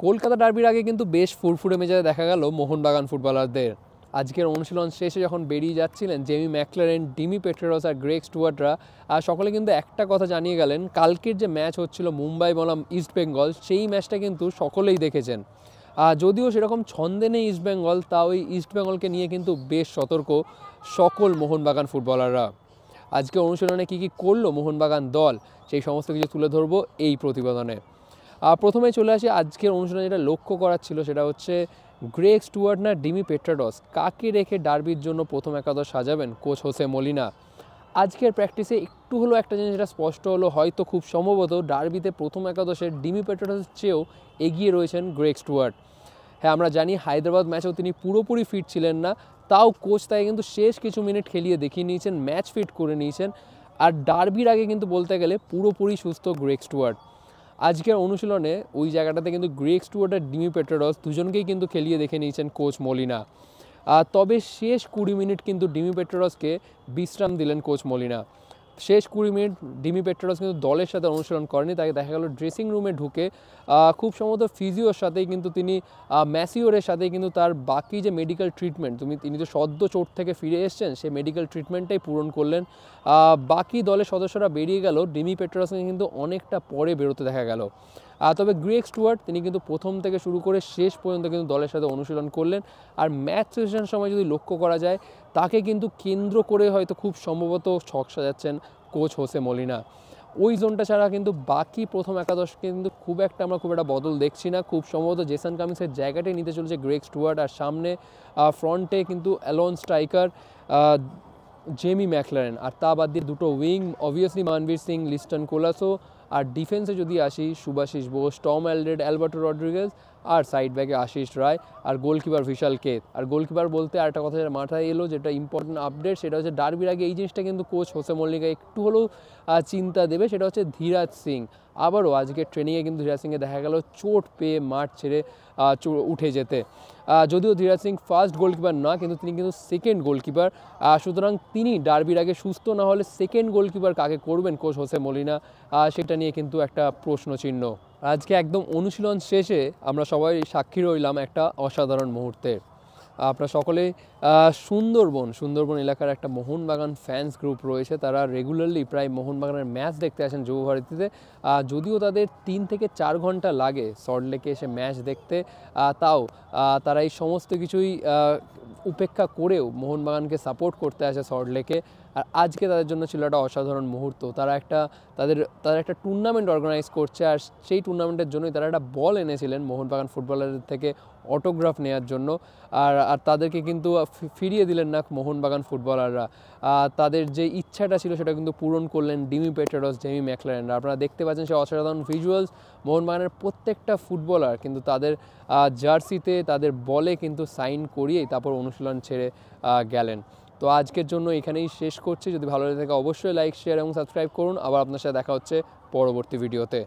কলকাতা ডার্বির আগে কিন্তু বেশ ফুরফুরে মেজাজে দেখা গেল মোহনবাগান ফুটবলারদের। আজকের অনুশীলন শেষে যখন বেরিয়ে যাচ্ছিলেন জেমি ম্যাকলারেন, ডিমি পেট্রোরস আর গ্রেগ স্টুয়ার্টরা সকলে কিন্তু একটা কথা জানিয়ে গেলেন, কালকের যে ম্যাচ হচ্ছিল মুম্বাই বনাম ইস্টবেঙ্গল, সেই ম্যাচটা কিন্তু সকলেই দেখেছেন। যদিও সেরকম ছন্দে নেই ইস্টবেঙ্গল, তা ওই ইস্টবেঙ্গলকে নিয়ে কিন্তু বেশ সতর্ক সকল মোহনবাগান ফুটবলাররা। আজকে অনুশীলনে কী কী করলো মোহনবাগান দল, সেই সমস্ত কিছু তুলে ধরবো এই প্রতিবেদনে। প্রথমে চলে আসি আজকের অনুশীলনে যেটা লক্ষ্য করার ছিল, সেটা হচ্ছে গ্রেগ স্টুয়ার্ট না ডিমি পেট্রোরস, কাকে রেখে ডার্বির জন্য প্রথম একাদশ সাজাবেন কোচ হোসে মলিনা। আজকের প্র্যাকটিসে একটু হলো একটা জিনিস যেটা স্পষ্ট হলো, হয়তো খুব সম্ভবত ডার্বিতে প্রথম একাদশের ডিমি পেট্রোরসের চেয়েও এগিয়ে রয়েছেন গ্রেগ স্টুয়ার্ট। হ্যাঁ, আমরা জানি হায়দ্রাবাদ ম্যাচেও তিনি পুরোপুরি ফিট ছিলেন না, তাও কোচ তাই কিন্তু শেষ কিছু মিনিট খেলিয়ে দেখিয়ে নিয়েছেন, ম্যাচ ফিট করে নিয়েছেন। আর ডার্বির আগে কিন্তু বলতে গেলে পুরোপুরি সুস্থ গ্রেগ স্টুয়ার্ট। আজকের অনুশীলনে ওই জায়গাটাতে কিন্তু গ্রেগ স্টুয়ার্ট আর ডিমি পেট্রোরস দুজনকেই কিন্তু খেলিয়ে দেখে নিয়েছেন কোচ মলিনা। তবে শেষ 20 মিনিট কিন্তু ডিমি পেট্রোরসকে বিশ্রাম দিলেন কোচ মলিনা। শেষ 20 মিনিট ডিমি পেট্রোরস কিন্তু দলের সাথে অনুশীলন করেনি, তাকে দেখা গেল ড্রেসিং রুমে ঢুকে খুব সম্ভবত ফিজিওর সাথেই কিন্তু তিনি ম্যাসিওরের সাথেই কিন্তু তার বাকি যে মেডিকেল ট্রিটমেন্ট, তিনি তো সদ্য চোট থেকে ফিরে এসছেন, সেই মেডিকেল ট্রিটমেন্টটাই পূরণ করলেন। বাকি দলের সদস্যরা বেরিয়ে গেল, ডিমি পেট্রোরসকে কিন্তু অনেকটা পরে বেরোতে দেখা গেল। তবে গ্রেগ স্টুয়ার্ট তিনি কিন্তু প্রথম থেকে শুরু করে শেষ পর্যন্ত কিন্তু দলের সাথে অনুশীলন করলেন। আর ম্যাচ সেশনের সময় যদি লক্ষ্য করা যায়, তাকে কিন্তু কেন্দ্র করে হয়তো খুব সম্ভবত ছক সাজাচ্ছেন কোচ হোসে মলিনা। ওই জোনটা ছাড়া কিন্তু বাকি প্রথম একাদশকে কিন্তু খুব একটা বদল দেখছি না। খুব সম্ভবত জেসন কামিন্সের জায়গাটাই নিতে চলেছে গ্রেগ স্টুয়ার্ট, আর সামনে ফ্রন্টে কিন্তু অ্যালোন স্ট্রাইকার জেমি ম্যাকলারেন, আর তা বাদ দিয়ে দুটো উইং অবভিয়াসলি মানবীর সিং, লিস্টন কোলাসো। আর ডিফেন্সে যদি আসি, Subhasish Bose, Tom Aldred, Alberto Rodriguez, আর সাইড ব্যাকে আশিস রায়, আর গোলকিপার ভিশাল কেত। আর গোলকিপার বলতে আরেকটা কথা যেটা মাথায় এলো, যেটা ইম্পর্টেন্ট আপডেট, সেটা হচ্ছে ডার্বির আগে এই জিনিসটা কিন্তু কোচ হোসে মলিনা একটু হলেও চিন্তা দেবে, সেটা হচ্ছে ধীরাজ সিং। আবারও আজকের ট্রেনিংয়ে কিন্তু ধীরাজ সিংকে দেখা গেল চোট পেয়ে মাঠ ছেড়ে উঠে যেতে। যদিও ধীরাজ সিং ফার্স্ট গোলকিপার না, কিন্তু তিনি কিন্তু সেকেন্ড গোলকিপার। সুতরাং তিনি ডার্বির আগে সুস্থ না হলে সেকেন্ড গোলকিপার কাকে করবেন কোচ হোসে মলিনা, সেটা নিয়ে কিন্তু একটা প্রশ্নচিহ্ন। আজকে একদম অনুশীলন শেষে আমরা সবাই সাক্ষী রইলাম একটা অসাধারণ মুহূর্তে। আপনারা সকলে সুন্দরবন এলাকার একটা মোহনবাগান ফ্যান্স গ্রুপ রয়েছে, তারা রেগুলারলি প্রায় মোহনবাগানের ম্যাচ দেখতে আসেন যুবভারতীতে। যদিও তাদের 3 থেকে 4 ঘন্টা লাগে সল্টলেকে এসে ম্যাচ দেখতে, তাও তারা এই সমস্ত কিছুই উপেক্ষা করেও মোহনবাগানকে সাপোর্ট করতে আসে সল্টলেকে। আর আজকে তাদের জন্য ছিল একটা অসাধারণ মুহূর্ত। তারা একটা টুর্নামেন্ট অর্গানাইজ করছে, আর সেই টুর্নামেন্টের জন্যই তারা একটা বল এনেছিলেন মোহনবাগান ফুটবলারদের থেকে অটোগ্রাফ নেওয়ার জন্য। আর তাদেরকে কিন্তু ফিরিয়ে দিলেন না মোহনবাগান ফুটবলাররা। তাদের যে ইচ্ছাটা ছিল সেটা কিন্তু পূরণ করলেন ডিমি পেট্রোরস, জেমি ম্যাকলারেনরা। আপনারা দেখতে পাচ্ছেন সেই অসাধারণ ভিজুয়ালস। মোহনবাগানের প্রত্যেকটা ফুটবলার কিন্তু তাদের জার্সিতে, তাদের বলে কিন্তু সাইন করিয়েই তারপর অনুশীলন ছেড়ে গেলেন। তো আজকের জন্য এখানেই শেষ করছি। যদি ভালো লাগে থাকে অবশ্যই লাইক, শেয়ার এবং সাবস্ক্রাইব করুন। আবার আপনার সাথে দেখা হচ্ছে পরবর্তী ভিডিওতে।